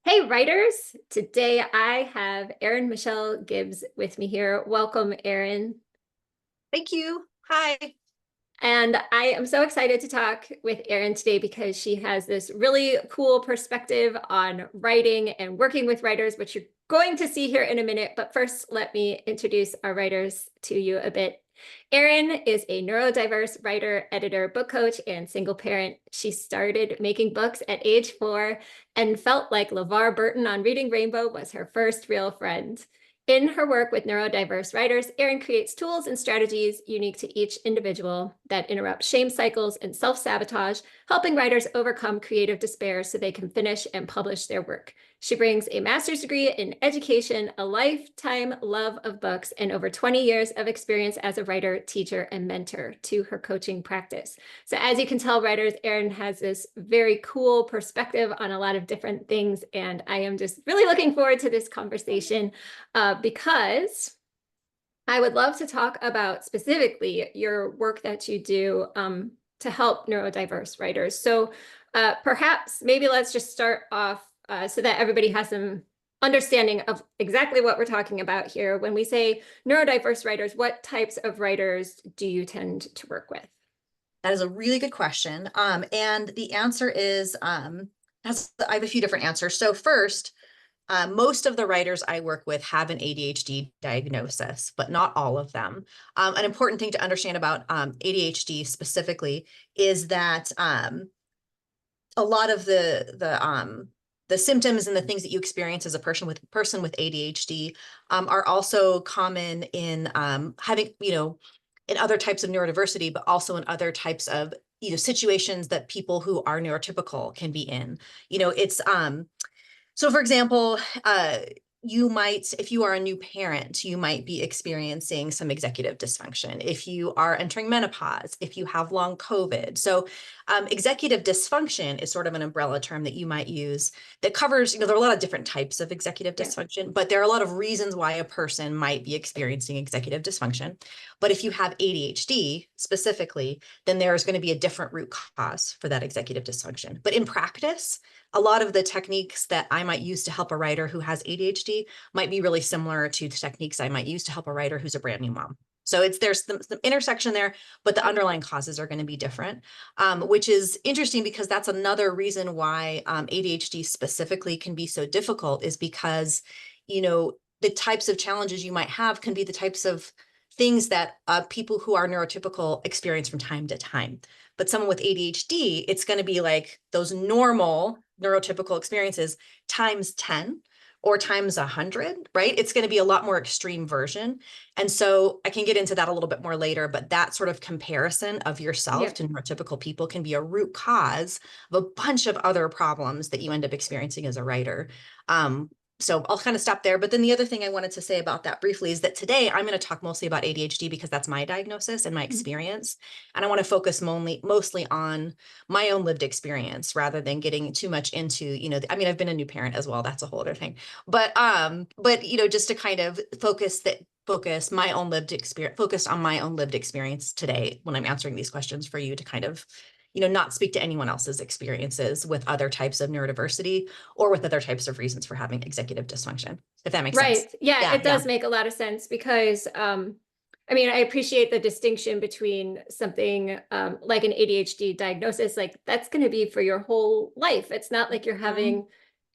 Hey, writers. Today I have Erin Michelle Gibes with me here. Welcome, Erin. Thank you. Hi. And I am so excited to talk with Erin today because she has this really cool perspective on writing and working with writers, which you're going to see here in a minute. But first, let me introduce our writers to you a bit. Erin is a neurodiverse writer, editor, book coach, and single parent. She started making books at age 4 and felt like LeVar Burton on Reading Rainbow was her first real friend. In her work with neurodiverse writers, Erin creates tools and strategies unique to each individual that interrupt shame cycles and self-sabotage, helping writers overcome creative despair so they can finish and publish their work. She brings a master's degree in education, a lifetime love of books, and over 20 years of experience as a writer, teacher, and mentor to her coaching practice. So as you can tell, writers, Erin has this very cool perspective on a lot of different things, and I am just really looking forward to this conversation because I would love to talk about specifically your work that you do to help neurodiverse writers. So perhaps maybe let's just start off so that everybody has some understanding of exactly what we're talking about here. When we say neurodiverse writers, what types of writers do you tend to work with? That is a really good question. And the answer is, I have a few different answers. So first, most of the writers I work with have an ADHD diagnosis, but not all of them. An important thing to understand about ADHD specifically is that a lot of the symptoms and the things that you experience as a person with ADHD are also common in having, in other types of neurodiversity, but also in other types of, situations that people who are neurotypical can be in. It's so for example, you might, if you are a new parent, you might be experiencing some executive dysfunction. If you are entering menopause, if you have long COVID. So executive dysfunction is sort of an umbrella term that you might use that covers, there are a lot of different types of executive dysfunction, but there are a lot of reasons why a person might be experiencing executive dysfunction. But if you have ADHD specifically, then there's going to be a different root cause for that executive dysfunction. But in practice, a lot of the techniques that I might use to help a writer who has ADHD might be really similar to the techniques I might use to help a writer who's a brand new mom. So there's some intersection there, but the underlying causes are going to be different, which is interesting because that's another reason why ADHD specifically can be so difficult is because, the types of challenges you might have can be the types of things that people who are neurotypical experience from time to time. But someone with ADHD, it's going to be like those normal neurotypical experiences times 10 or times 100, right? It's going to be a lot more extreme version. And so I can get into that a little bit more later, but that sort of comparison of yourself Yeah. to neurotypical people can be a root cause of a bunch of other problems that you end up experiencing as a writer. So I'll kind of stop there. But then the other thing I wanted to say about that briefly is that today I'm going to talk mostly about ADHD because that's my diagnosis and my experience. And I want to focus mostly on my own lived experience rather than getting too much into, I've been a new parent as well. That's a whole other thing. But just to kind of focus my own lived experience, focused on my own lived experience today when I'm answering these questions for you to kind of not speak to anyone else's experiences with other types of neurodiversity or with other types of reasons for having executive dysfunction, if that makes sense. Right. Yeah, Yeah, it yeah. does make a lot of sense because I appreciate the distinction between something like an ADHD diagnosis, like that's going to be for your whole life. It's not like you're Mhm. having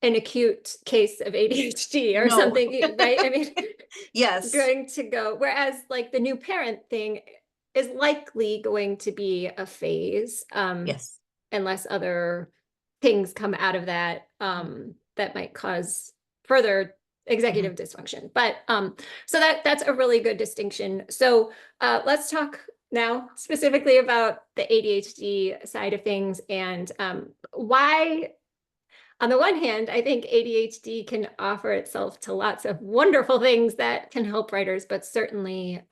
an acute case of ADHD or No. something, right? It's Yes. going to go, whereas like the new parent thing is likely going to be a phase, Yes. unless other things come out of that that might cause further Mhm. executive dysfunction. But so that's a really good distinction. So let's talk now specifically about the ADHD side of things and why, on the one hand, I think ADHD can offer itself to lots of wonderful things that can help writers, but certainly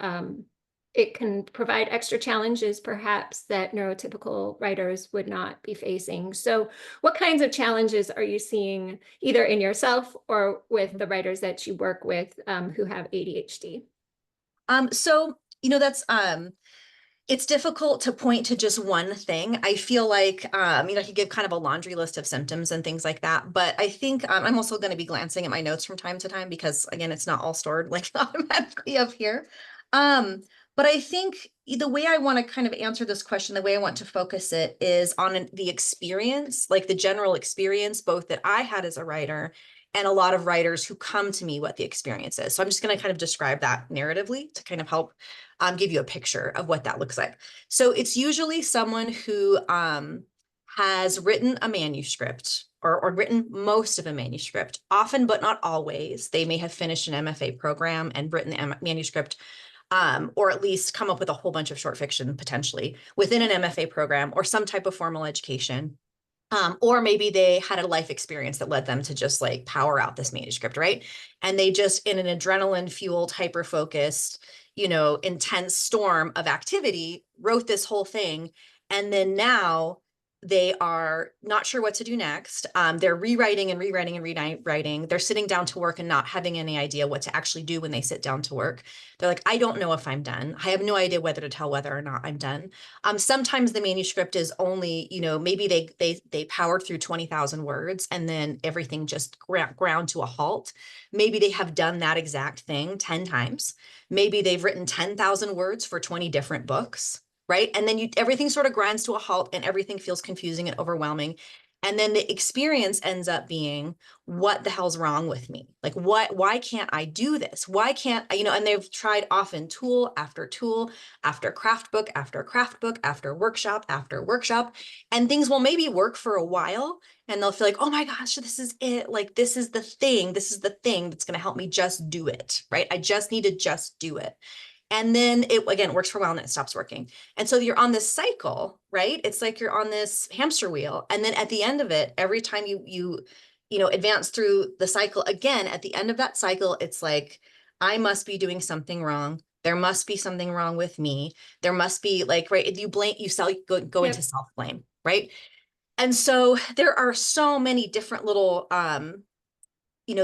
it can provide extra challenges perhaps that neurotypical writers would not be facing. So what kinds of challenges are you seeing either in yourself or with the writers that you work with who have ADHD? So, that's It's difficult to point to just one thing. I feel like, I could give kind of a laundry list of symptoms and things like that. But I think I'm also going to be glancing at my notes from time to time because, again, it's not all stored like automatically up here. Um, but I think the way I want to kind of answer this question, the way I want to focus it is on the experience, like the general experience, both that I had as a writer and a lot of writers who come to me what the experience is. So I'm just going to kind of describe that narratively to kind of help give you a picture of what that looks like. So it's usually someone who has written a manuscript or written most of a manuscript, often but not always. They may have finished an MFA program and written the manuscript, or at least come up with a whole bunch of short fiction potentially within an MFA program or some type of formal education. Or maybe they had a life experience that led them to just like power out this manuscript, right? And they just, in an adrenaline fueled, hyper focused, intense storm of activity, wrote this whole thing. And then now they are not sure what to do next. They're rewriting and rewriting and rewriting. They're sitting down to work and not having any idea what to actually do when they sit down to work. They're like, I don't know if I'm done. I have no idea whether to tell whether or not I'm done. Sometimes the manuscript is only, maybe they powered through 20,000 words and then everything just ground to a halt. Maybe they have done that exact thing 10 times. Maybe they've written 10,000 words for 20 different books, right? And then everything sort of grinds to a halt and everything feels confusing and overwhelming. And then the experience ends up being, what the hell's wrong with me? Like, why can't I do this? Why can't I, and they've tried often tool after craft book, after workshop, and things will maybe work for a while. And they'll feel like, oh my gosh, this is it. Like, this is the thing that's going to help me just do it, right? I just need to just do it. And then it, again, works for a while and then it stops working. And so you're on this cycle, right? It's like you're on this hamster wheel. And then at the end of it, every time you advance through the cycle again, at the end of that cycle, it's like, I must be doing something wrong. There must be something wrong with me. There must be like, right, go into Yep. self-blame, right? And so there are so many different little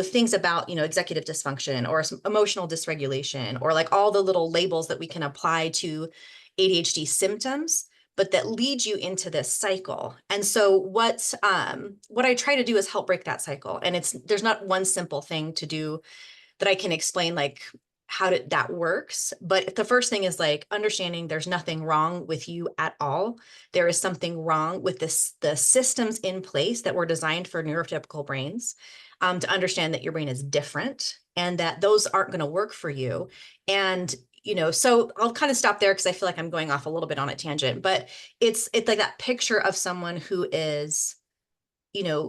things about, executive dysfunction or emotional dysregulation, or like all the little labels that we can apply to ADHD symptoms, but that lead you into this cycle. And so what I try to do is help break that cycle. And there's not one simple thing to do that I can explain, like that works. But the first thing is like understanding there's nothing wrong with you at all. There is something wrong with the systems in place that were designed for neurotypical brains, to understand that your brain is different and that those aren't going to work for you. And so I'll kind of stop there because I feel like I'm going off a little bit on a tangent, but it's like that picture of someone who is,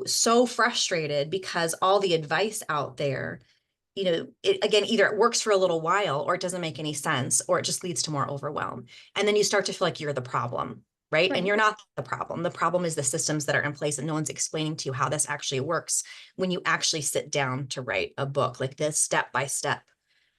so frustrated because all the advice out there, again, either it works for a little while or it doesn't make any sense, or it just leads to more overwhelm. And then you start to feel like you're the problem, right? And Right. you're not the problem. The problem is the systems that are in place and no one's explaining to you how this actually works when you actually sit down to write a book, like this step-by-step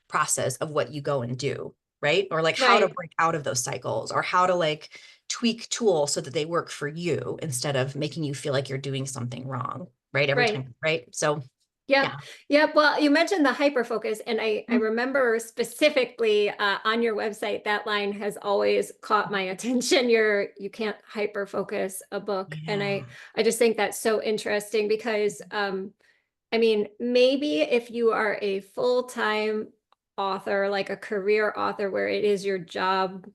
process of what you go and do, right? Or like how to Right. break out of those cycles, or how to like tweak tools so that they work for you instead of making you feel like you're doing something wrong, right? Every Right. time, right? So Yep. yeah. Yep. Well, you mentioned the hyper focus, and I Mhm. remember specifically on your website, that line has always caught my attention. You can't hyper focus a book. And Yeah. I just think that's so interesting because I mean, maybe if you are a full-time author, like a career author where it is your job Mhm.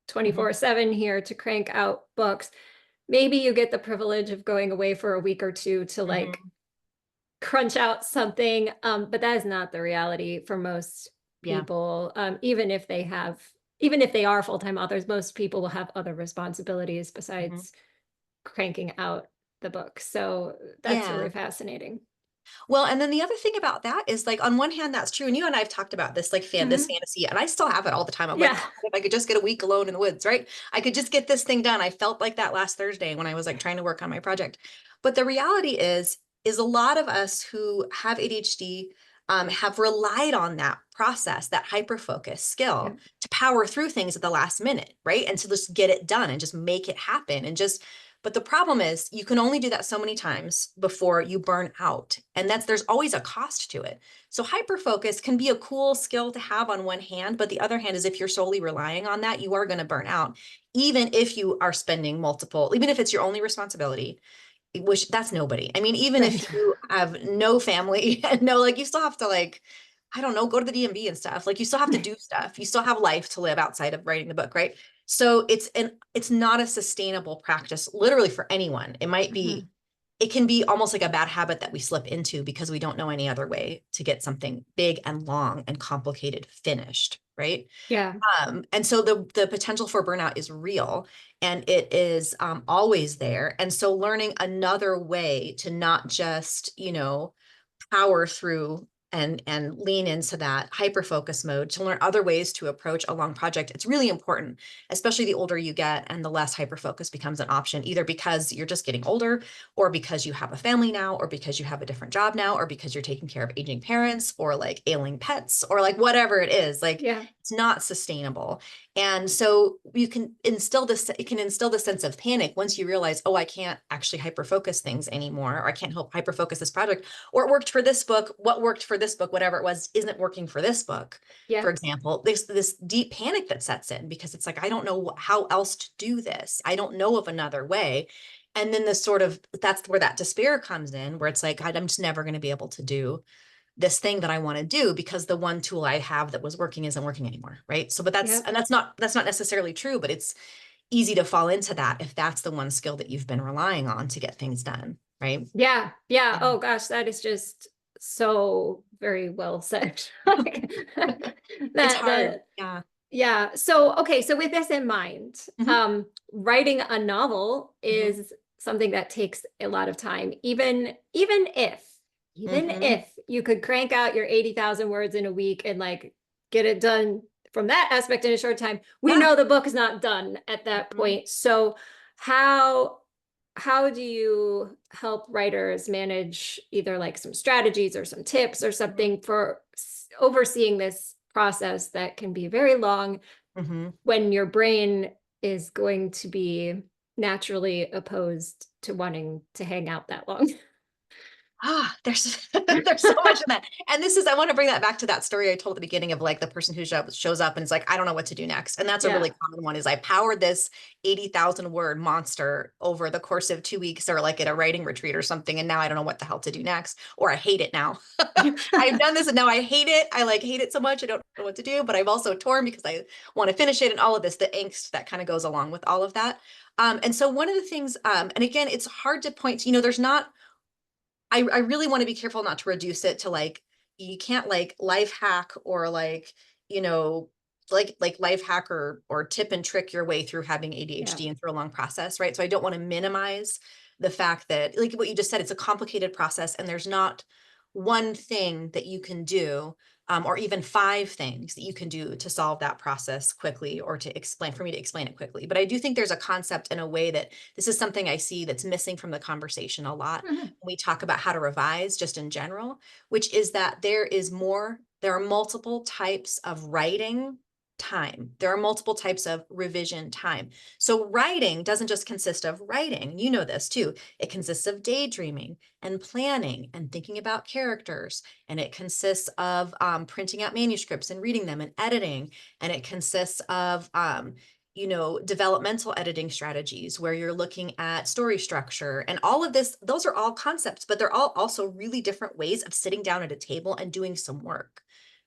24/7 here to crank out books, maybe you get the privilege of going away for a week or two to like Mhm. crunch out something. But that is not the reality for most Yeah. people. Even if they are full-time authors, most people will have other responsibilities Mhm. besides cranking out the book. So that's really Yeah. fascinating. Well, and then the other thing about that is like on one hand, that's true. And you and I have talked about this, like this Mhm. fantasy, and I still have it all the time. I'm like, Yeah. God, if I could just get a week alone in the woods, right? I could just get this thing done. I felt like that last Thursday when I was like trying to work on my project. But the reality is a lot of us who have ADHD have relied on that process, that hyper focus Yeah. skill to power through things at the last minute, right? And to just get it done and just make it happen and just But the problem is you can only do that so many times before you burn out. And there's always a cost to it. So hyperfocus can be a cool skill to have on one hand, but the other hand is if you're solely relying on that, you are going to burn out, even if you are spending multiple, even if it's your only responsibility, which that's nobody. I mean, even Right. if you have no family and no, like you still have to like, I don't know, go to the DMV and stuff. Like you still have to do stuff. You still have life to live outside of writing the book, right? So it's not a sustainable practice, literally for anyone. It might be, Mhm. it can be almost like a bad habit that we slip into because we don't know any other way to get something big and long and complicated finished, right? Yeah. And so the potential for burnout is real and it is always there. And so learning another way to not just, power through and lean into that hyper focus mode, to learn other ways to approach a long project, it's really important, especially the older you get and the less hyper focus becomes an option, either because you're just getting older, or because you have a family now, or because you have a different job now, or because you're taking care of aging parents or like ailing pets, or like whatever it is. Like Yeah. it's not sustainable. And so you can instill this, it can instill the sense of panic once you realize, oh, I can't actually hyper focus things anymore, or I can't help hyper focus this project, or it worked for this book. What worked for this book, whatever it was, isn't working for this book. Yeah. For example, there's this deep panic that sets in because it's like, I don't know how else to do this. I don't know of another way. And then this sort of, that's where that despair comes in, where it's like, I'm just never going to be able to do this thing that I want to do because the one tool I have that was working isn't working anymore. Right. So, but Yeah. that's not necessarily true, but it's easy to fall into that if that's the one skill that you've been relying on to get things done. Right. Yeah. Yeah. Yeah. Oh gosh, that is just so very well said. Like, It's that hard. that Yeah. yeah. So okay, so with this in mind, Hmm. writing a novel Hmm. is something that takes a lot of time, even if Hmm. you could crank out your 80,000 words in a week and like get it done from that aspect in a short time, we Yeah. know the book is not done at that Mhm. point. So how how do you help writers manage either like some strategies or some tips or Mhm. something for overseeing this process that can be very long Mhm. when your brain is going to be naturally opposed to wanting to hang out that long? There's there's so much in that. And this is, I want to bring that back to that story I told at the beginning of like the person who shows up and is like, I don't know what to do next. And that's a really Yeah. common one, is I powered this 80,000 word monster over the course of 2 weeks or like at a writing retreat or something. And now I don't know what the hell to do next, or I hate it now. I've done this and now I hate it. I like hate it so much. I don't know what to do, but I'm also torn because I want to finish it and all of this, the angst that kind of goes along with all of that. And so one of the things, and again, it's hard to point to, there's not, I really want to be careful not to reduce it to like, you can't like life hack or like, you know, like life hack or tip and trick your way through having Yeah. ADHD and through a long process, right? So I don't want to minimize the fact that, like what you just said, it's a complicated process and there's not one thing that you can do, or even five things that you can do to solve that process quickly, or to explain, for me to explain it quickly. But I do think there's a concept in a way that this is something I see that's missing from the conversation a lot Mhm. when we talk about how to revise just in general, which is that there are multiple types of writing time. There are multiple types of revision time. So writing doesn't just consist of writing. You know this too. It consists of daydreaming and planning and thinking about characters. And it consists of printing out manuscripts and reading them and editing. And it consists of developmental editing strategies where you're looking at story structure and all of this. Those are all concepts, but they're all also really different ways of sitting down at a table and doing some work,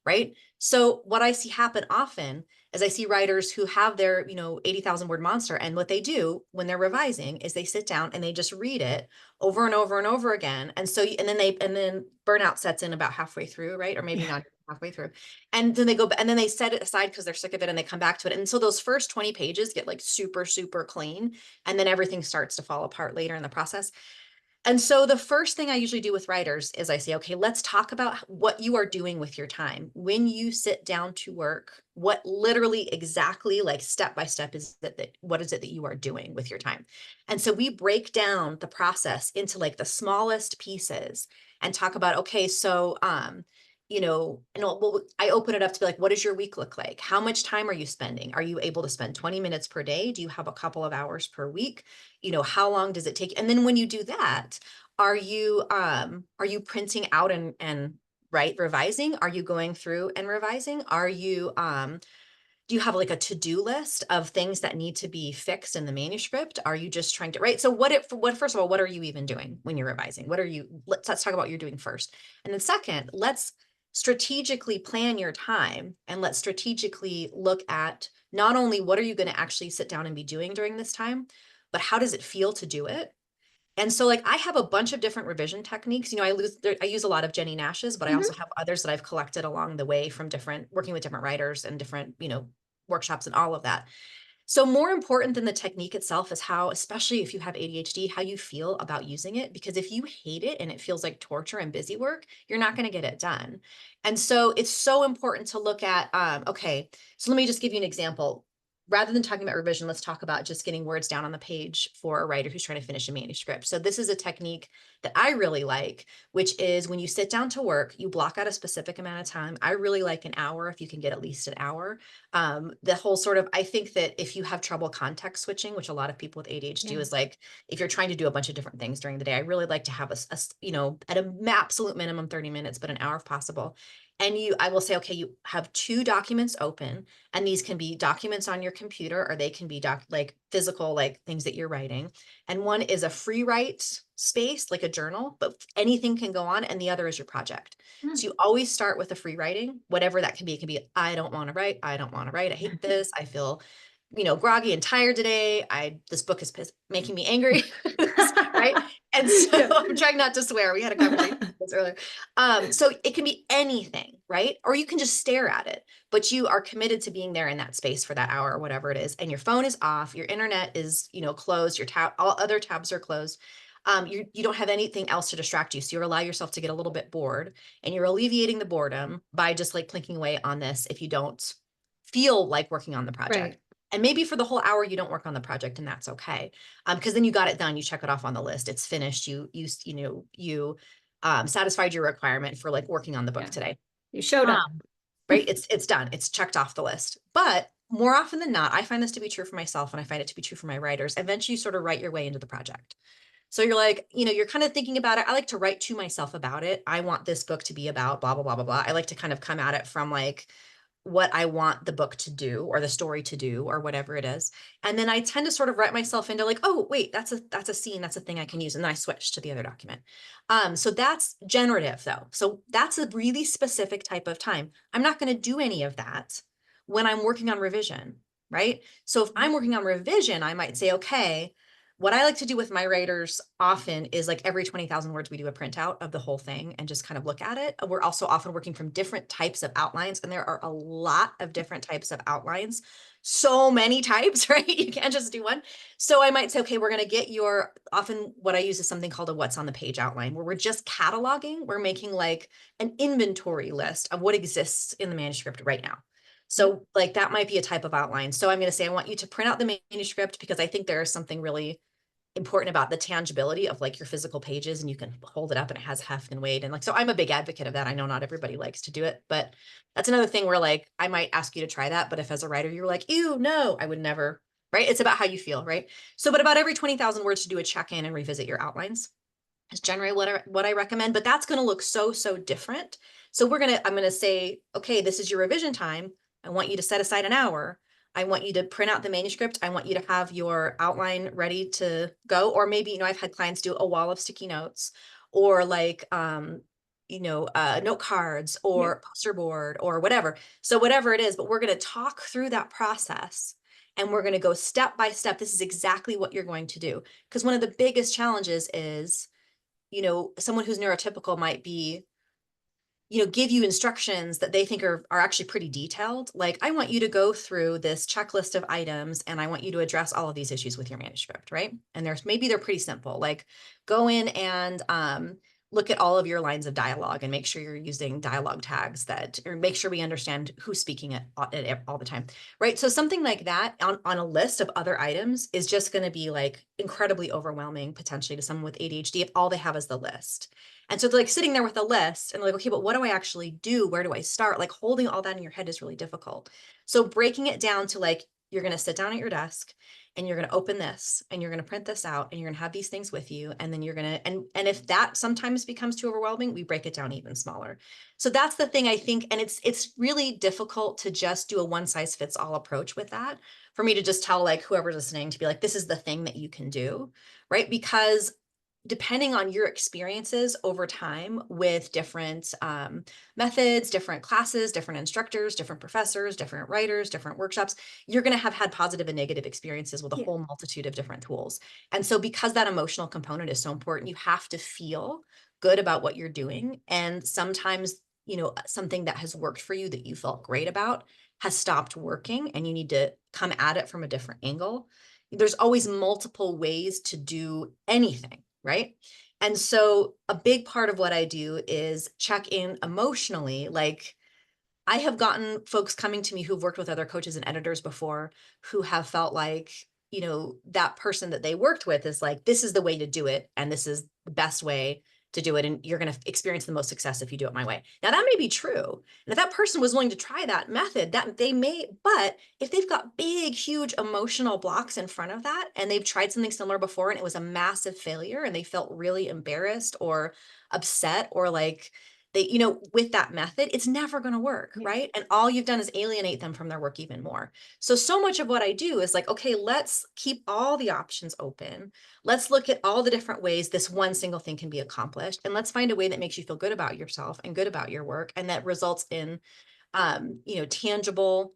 right? So what I see happen often is I see writers who have their, 80,000 word monster. And what they do when they're revising is they sit down and they just read it over and over and over again. And so, and then burnout sets in about halfway through, right? Or maybe Yeah. not halfway through. And then they go, and then they set it aside because they're sick of it and they come back to it. And so those first 20 pages get like super, super clean. And then everything starts to fall apart later in the process. And so the first thing I usually do with writers is I say, okay, let's talk about what you are doing with your time. When you sit down to work, what literally exactly like step by step is that what is it that you are doing with your time? And so we break down the process into like the smallest pieces and talk about, okay, so I open it up to be like, what does your week look like? How much time are you spending? Are you able to spend 20 minutes per day? Do you have a couple of hours per week? How long does it take? And then when you do that, are you printing out and revising? Are you going through and revising? Are you do you have like a to-do list of things that need to be fixed in the manuscript? Are you just trying to write? So first of all, what are you even doing when you're revising? Let's talk about what you're doing first. And then second, let's strategically plan your time, and let's strategically look at not only what are you going to actually sit down and be doing during this time, but how does it feel to do it? And so like I have a bunch of different revision techniques. I use a lot of Jenny Nash's, but I also have others that I've collected along the way from working with different writers and different, workshops and all of that. So more important than the technique itself is how, especially if you have ADHD, how you feel about using it. Because if you hate it and it feels like torture and busy work, you're not going to get it done. And so it's so important to look at, okay, so let me just give you an example. Rather than talking about revision, let's talk about just getting words down on the page for a writer who's trying to finish a manuscript. So this is a technique that I really like, which is when you sit down to work, you block out a specific amount of time. I really like an hour if you can get at least an hour. The whole I think that if you have trouble context switching, which a lot of people with ADHD do, is like, if you're trying to do a bunch of different things during the day, I really like to have at an absolute minimum 30 minutes, but an hour if possible. And I will say, okay, you have 2 documents open, and these can be documents on your computer, or they can be like physical, like things that you're writing. And one is a free write space, like a journal, but anything can go on. And the other is your project. So you always start with a free writing, whatever that can be. It can be, I don't want to write. I don't want to write. I hate this. I feel, groggy and tired today. This book is making me angry. Right. And so I'm trying not to swear. We had a conversation about this earlier. So it can be anything, right? Or you can just stare at it, but you are committed to being there in that space for that hour or whatever it is. And your phone is off, your internet is, closed, all other tabs are closed. You don't have anything else to distract you. So you allow yourself to get a little bit bored, and you're alleviating the boredom by just like plinking away on this if you don't feel like working on the project. Right. And maybe for the whole hour, you don't work on the project, and that's okay. Because then you got it done. You check it off on the list. It's finished. You satisfied your requirement for like working on the book today. You showed up. Right. It's done. It's checked off the list. But more often than not, I find this to be true for myself, and I find it to be true for my writers. Eventually you sort of write your way into the project. So you're like, you're kind of thinking about it. I like to write to myself about it. I want this book to be about blah, blah, blah, blah, blah. I like to kind of come at it from like what I want the book to do, or the story to do, or whatever it is. And then I tend to sort of write myself into like, oh, wait, that's a scene. That's a thing I can use. And then I switch to the other document. So that's generative though. So that's a really specific type of time. I'm not going to do any of that when I'm working on revision, right? So if I'm working on revision, I might say, okay, what I like to do with my writers often is like every 20,000 words, we do a printout of the whole thing and just kind of look at it. We're also often working from different types of outlines, and there are a lot of different types of outlines. So many types, right? You can't just do one. So I might say, okay, we're going to get often what I use is something called a what's on the page outline, where we're just cataloging. We're making like an inventory list of what exists in the manuscript right now. So like that might be a type of outline. So I'm going to say, I want you to print out the manuscript, because I think there is something really important about the tangibility of like your physical pages, and you can hold it up and it has heft and weight. And like, so I'm a big advocate of that. I know not everybody likes to do it, but that's another thing where like, I might ask you to try that. But if as a writer, you're like, ew, no, I would never, right? It's about how you feel, right? So, but about every 20,000 words to do a check-in and revisit your outlines is generally what I recommend, but that's going to look so different. So I'm going to say, okay, this is your revision time. I want you to set aside an hour. I want you to print out the manuscript. I want you to have your outline ready to go. Or maybe, I've had clients do a wall of sticky notes, or like, note cards, or poster board, or whatever. So whatever it is, but we're going to talk through that process, and we're going to go step by step. This is exactly what you're going to do. Because one of the biggest challenges is, someone who's neurotypical might be, give you instructions that they think are actually pretty detailed. Like, I want you to go through this checklist of items, and I want you to address all of these issues with your manuscript, right? And maybe they're pretty simple, like go in and look at all of your lines of dialogue and make sure you're using dialogue tags or make sure we understand who's speaking at all the time, right? So something like that on a list of other items is just going to be like incredibly overwhelming potentially to someone with ADHD if all they have is the list. And so they're like sitting there with a list and like, okay, but what do I actually do? Where do I start? Like holding all that in your head is really difficult. So breaking it down to like, you're going to sit down at your desk and you're going to open this and you're going to print this out and you're going to have these things with you. And then you're going to, and if that sometimes becomes too overwhelming, we break it down even smaller. So that's the thing I think. And it's really difficult to just do a one size fits all approach with that, for me to just tell like whoever's listening to be like, this is the thing that you can do, right? Because depending on your experiences over time with different methods, different classes, different instructors, different professors, different writers, different workshops, you're going to have had positive and negative experiences with a whole multitude of different tools. And so because that emotional component is so important, you have to feel good about what you're doing. And sometimes, you know, something that has worked for you that you felt great about has stopped working and you need to come at it from a different angle. There's always multiple ways to do anything, right? And so a big part of what I do is check in emotionally. Like I have gotten folks coming to me who've worked with other coaches and editors before who have felt like, you know, that person that they worked with is like, this is the way to do it. And this is the best way to do it. And you're going to experience the most success if you do it my way. Now that may be true. And if that person was willing to try that method, that they may, but if they've got big, huge emotional blocks in front of that, and they've tried something similar before and it was a massive failure and they felt really embarrassed or upset or like, they, you know, with that method, it's never going to work, right? And all you've done is alienate them from their work even more. So much of what I do is like, okay, let's keep all the options open. Let's look at all the different ways this one single thing can be accomplished. And let's find a way that makes you feel good about yourself and good about your work. And that results in, you know, tangible,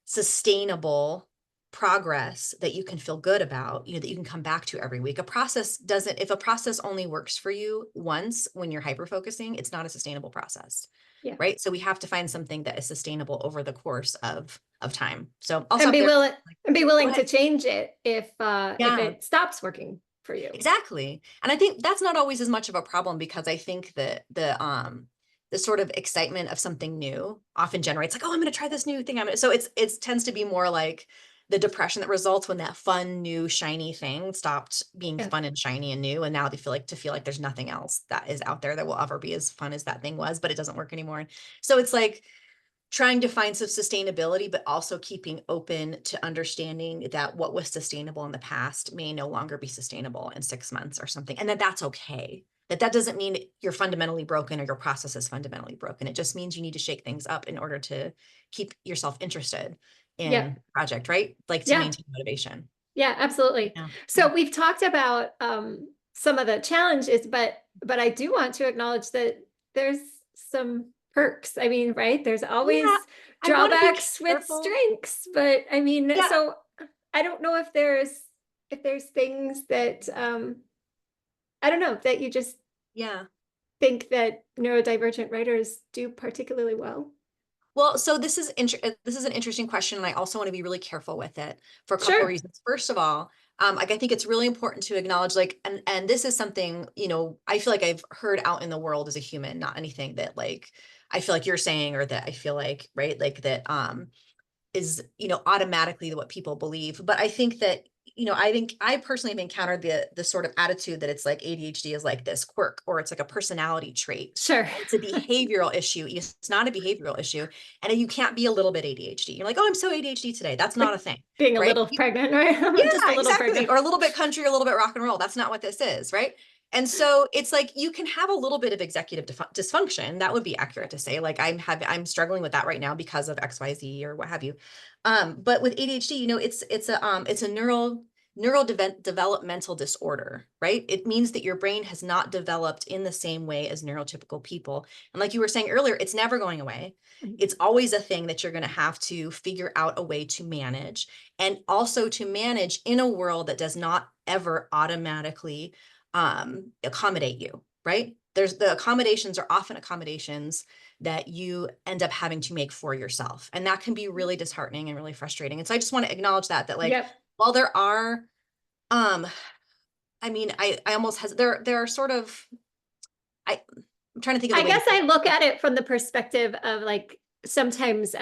sustainable progress that you can feel good about, you know, that you can come back to every week. If a process only works for you once when you're hyper focusing, it's not a sustainable process. Yeah. Right. So we have to find something that is sustainable over the course of time. So I'll And stop be there. willing and be Go willing to ahead. change it if Yeah, it stops working for you. exactly. And I think that's not always as much of a problem because I think that the sort of excitement of something new often generates like, oh, I'm going to try this new thing. So it tends to be more like the depression that results when that fun, new, shiny thing stopped being Yeah. fun and shiny and new. And now they feel like there's nothing else that is out there that will ever be as fun as that thing was, but it doesn't work anymore. So it's like trying to find some sustainability, but also keeping open to understanding that what was sustainable in the past may no longer be sustainable in 6 months or something. And that's okay. That doesn't mean you're fundamentally broken or your process is fundamentally broken. It just means you need to shake things up in order to keep yourself interested Yeah. in the project, right? Like to Yeah. maintain motivation. Yeah, absolutely. Yeah. So we've talked about some of the challenges, but I do want to acknowledge that there's some perks. I mean, right? There's always Yeah. I want to be drawbacks with careful. strengths, but I mean, Yeah. so I don't know if there's things that I don't know that you just Yeah. think that neurodivergent writers do particularly well. Well, so this is an interesting question, and I also want to be really careful with it for a couple of Sure. reasons. First of all, like I think it's really important to acknowledge, like, and this is something, you know, I feel like I've heard out in the world as a human, not anything that like I feel like you're saying or that I feel like, right, like that is, you know, automatically what people believe. But I think that, you know, I think I personally have encountered the sort of attitude that it's like ADHD is like this quirk or it's like a personality trait. Sure. It's a behavioral issue. It's not a behavioral issue. And you can't be a little bit ADHD. You're like, oh, I'm so ADHD today. That's not Like a thing, being a right? little pregnant, right? I'm just a Yeah, little exactly. pregnant. Or a little bit country, or a little bit rock and roll. That's not what this is, right? And so it's like you can have a little bit of executive dysfunction. That would be accurate to say. Like I'm struggling with that right now because of XYZ or what have you. But with ADHD, you know, it's a neurodevelopmental disorder, right? It means that your brain has not developed in the same way as neurotypical people. And like you were saying earlier, it's never going away. It's always a thing that you're going to have to figure out a way to manage, and also to manage in a world that does not ever automatically accommodate you, right? The accommodations are often accommodations that you end up having to make for yourself. And that can be really disheartening and really frustrating. And so I just want to acknowledge that like, Yep. while there are, I mean, I almost has, there are sort of I'm trying to think of the I way to guess put I look at it from the perspective of like sometimes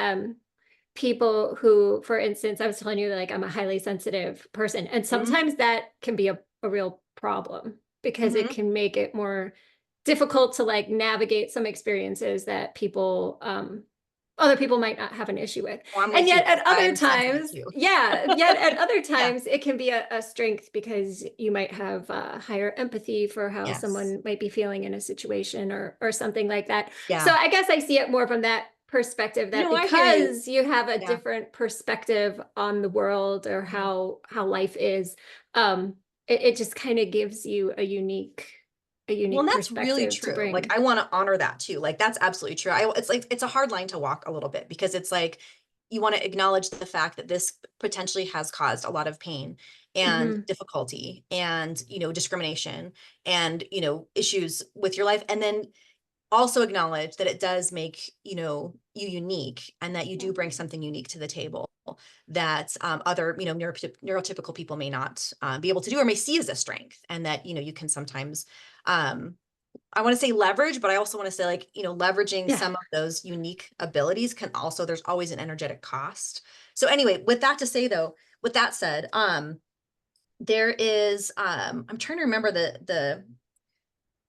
people who, for instance, I was telling you like I'm a highly sensitive person, and it. sometimes that can be a real problem because it Mhm. can make it more difficult to like navigate some experiences that people other people might not have an issue with. Oh, I'm And with you yet 'cause at other I'm sensitive times, too. yeah, yet at other Yeah. times it can be a strength because you might have higher empathy for how Yes. someone might be feeling in a situation or something like that. So Yeah. I guess I see it more from that perspective that I hear you. because you have a Yeah. different perspective on the world or Mhm. how life is, it just kind of gives you a Well, and unique that's really perspective to true. Like, bring. I want to honor that too. Like, that's absolutely true. It's like, it's a hard line to walk a little bit because it's like, you want to acknowledge the fact that this potentially has caused a lot of pain and Hmm. difficulty and, discrimination and, issues with your life. And then also acknowledge that it does make, you unique and that you Yeah. do bring something unique to the table that other, neurotypical people may not be able to do or may see as a strength. And that, you can sometimes, um, I want to say leverage, but I also want to say like, leveraging Yeah. some of those unique abilities can also, there's always an energetic cost. So anyway, with that to say though, with that said, there is, I'm trying to remember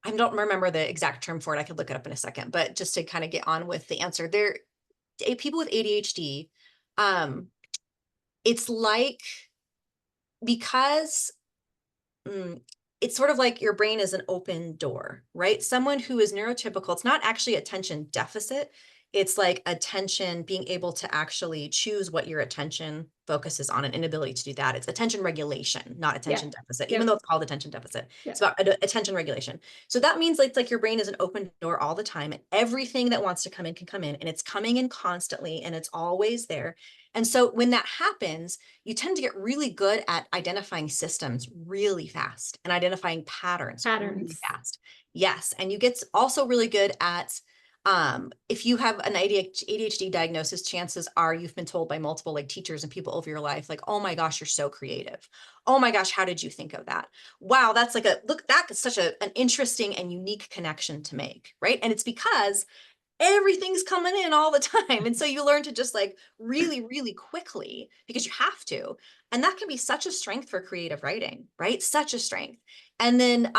I don't remember the exact term for it. I could look it up in a second, but just to kind of get on with the answer, people with ADHD, um, it's like because mm, it's sort of like your brain is an open door, right? Someone who is neurotypical, it's not actually attention deficit. It's like attention, being able to actually choose what your attention focuses on, an inability to do that. It's attention regulation, not Yeah. attention deficit, even though Yep. it's called attention deficit. Yeah. It's about attention regulation. So that means like, your brain is an open door all the time, and everything that wants to come in can come in, and it's coming in constantly, and it's always there. And so when that happens, you tend to get really good at identifying systems really fast and identifying patterns really Patterns. fast. Yes. And you get also really good at, if you have an ADHD diagnosis, chances are you've been told by multiple like teachers and people over your life, like, oh my gosh, you're so creative. Oh my gosh, how did you think of that? Wow, that's like that's such an interesting and unique connection to make, right? And it's because everything's coming in all the time. And so you learn to just like really, really quickly because you have to. And that can be such a strength for creative writing, right? Such a strength. And then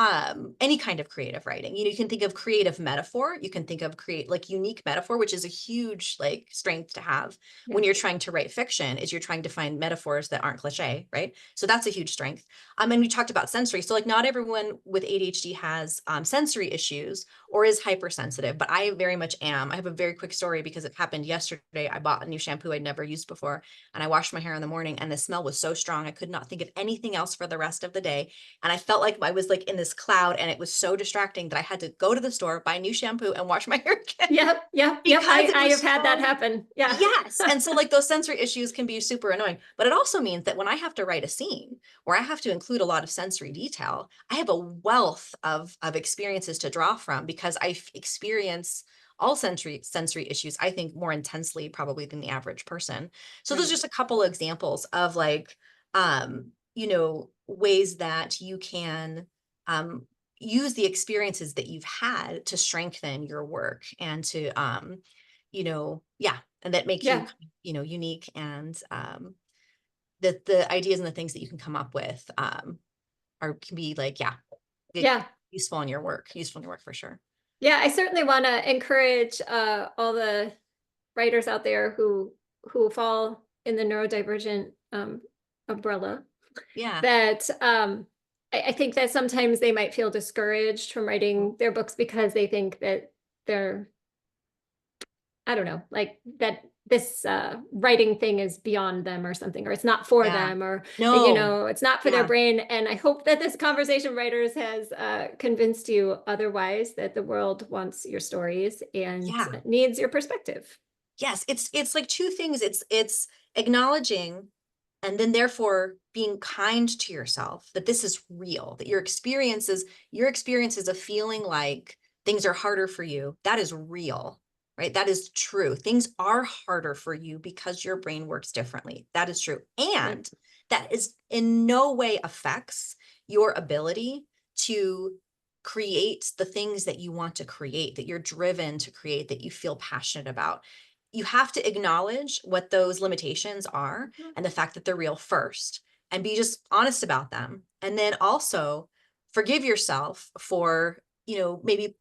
any kind of creative writing, you can think of creative metaphor. You can think of create like unique metaphor, which is a huge like strength to have Yeah. when you're trying to write fiction, is you're trying to find metaphors that aren't cliche, right? So that's a huge strength. And we talked about sensory. So like not everyone with ADHD has sensory issues or is hypersensitive, but I very much am. I have a very quick story because it happened yesterday. I bought a new shampoo I'd never used before, and I washed my hair in the morning, and the smell was so strong I could not think of anything else for the rest of the day. And I felt like I was like in this cloud, and it was so distracting that I had to go to the store, buy a new shampoo, and wash my hair again Yep. Yep. Yep. because it I have was had that so. happen. Yeah. Yes. And so like those sensory issues can be super annoying, but it also means that when I have to write a scene where I have to include a lot of sensory detail, I have a wealth of experiences to draw from because I experience all sensory issues, I think, more intensely probably than the average person. So there's Right. just a couple of examples of like, ways that you can use the experiences that you've had to strengthen your work and to yeah, and that make you, Yeah. unique, and the ideas and the things that you can come up with can be like, yeah, Yeah. useful in your work for sure. Yeah. I certainly want to encourage all the writers out there who fall in the neurodivergent umbrella Yeah. that I think that sometimes they might feel discouraged from writing their books because they think that they're, I don't know, like that this writing thing is beyond them or something, or it's not for Yeah. them, or No. it's not for their Yeah. brain. And I hope that this conversation, writers, has convinced you otherwise, that the world wants your stories and Yeah. needs your perspective. Yes. It's like two things. It's acknowledging and then therefore being kind to yourself that this is real, that your experiences of feeling like things are harder for you, that is real, right? That is true. Things are harder for you because your brain works differently. That is true. Yep. And that is in no way affects your ability to create the things that you want to create, that you're driven to create, that you feel passionate about, you have to acknowledge what those limitations are and the fact that they're real first, and be just honest about them. And then also forgive yourself for, maybe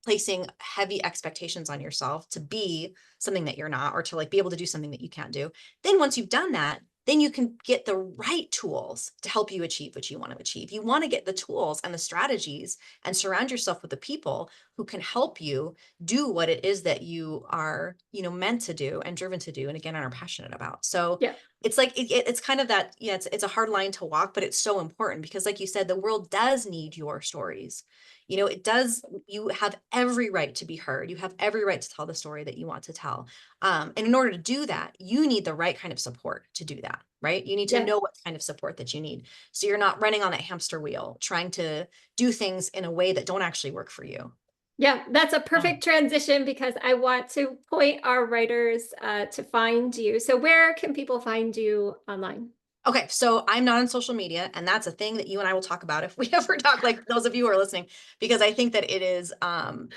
placing heavy expectations on yourself to be something that you're not, or to like be able to do something that you can't do. Then once you've done that, then you can get the right tools to help you achieve what you want to achieve. You want to get the tools and the strategies and surround yourself with the people who can help you do what it is that you are, meant to do and driven to do, and again, are passionate about. So Yeah. it's like, it's kind of that, yeah, it's a hard line to walk, but it's so important because like you said, the world does need your stories. It does, you have every right to be heard. You have every right to tell the story that you want to tell. And in order to do that, you need the right kind of support to do that, right? You need to Yeah. know what kind of support that you need. So you're not running on that hamster wheel, trying to do things in a way that don't actually work for you. Yeah, that's a perfect transition because I want to point our writers to find you. So where can people find you online? Okay, so I'm not on social media, and that's a thing that you and I will talk about if we ever talk, like those of you who are listening, because I think that it is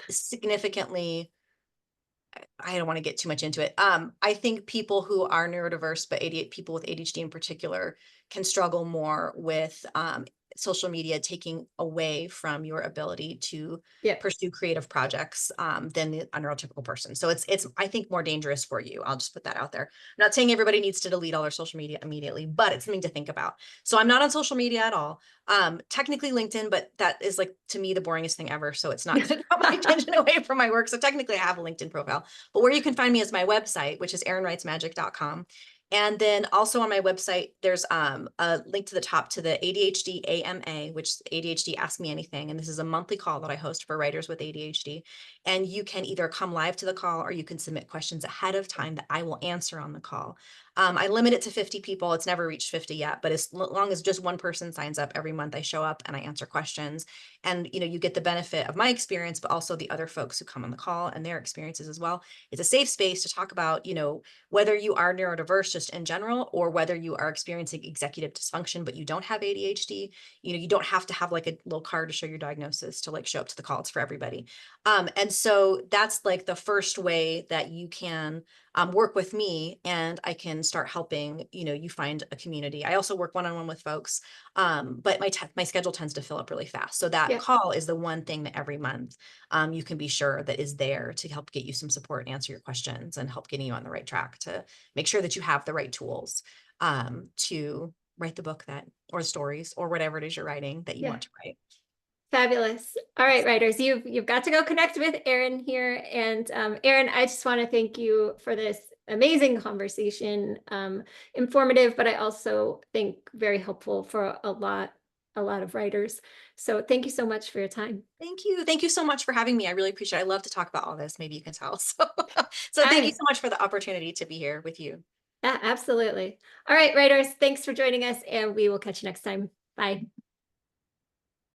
significantly, I don't want to get too much into it. I think people who are neurodiverse, but people with ADHD in particular, can struggle more with social media taking away from your ability to Yeah. pursue creative projects than a neurotypical person. So it's I think more dangerous for you. I'll just put that out there. I'm not saying everybody needs to delete all their social media immediately, but it's something to think about. So I'm not on social media at all. Technically LinkedIn, but that is like to me the boringest thing ever. So it's not going to draw my attention away from my work. So technically I have a LinkedIn profile, but where you can find me is my website, which is erinwritesmagic.com. And then also on my website, there's a link to the top to the ADHD AMA, which ADHD Ask Me Anything. And this is a monthly call that I host for writers with ADHD. And you can either come live to the call or you can submit questions ahead of time that I will answer on the call. I limit it to 50 people. It's never reached 50 yet, but as long as just one person signs up every month, I show up and I answer questions. And you get the benefit of my experience, but also the other folks who come on the call and their experiences as well. It's a safe space to talk about, whether you are neurodiverse just in general, or whether you are experiencing executive dysfunction, but you don't have ADHD. You don't have to have like a little card to show your diagnosis to like show up to the call. It's for everybody. And so that's like the first way that you can work with me, and I can start helping, you find a community. I also work one-on-one with folks, but my schedule tends to fill up really fast. So that Yeah. call is the one thing that every month you can be sure that is there to help get you some support, answer your questions, and help getting you on the right track to make sure that you have the right tools to write the book or stories, or whatever it is you're writing that you Yeah. want to write. Fabulous. All right, writers, you've got to go connect with Erin here. And Erin, I just want to thank you for this amazing conversation. Informative, but I also think very helpful for a lot of writers. So thank you so much for your time. Thank you. Thank you so much for having me. I really appreciate it. I love to talk about all this. Maybe you can tell. So thank you I so much for the opportunity to be here with you. Yeah, absolutely. All right, writers, thanks for joining us, and we will catch you next time. Bye.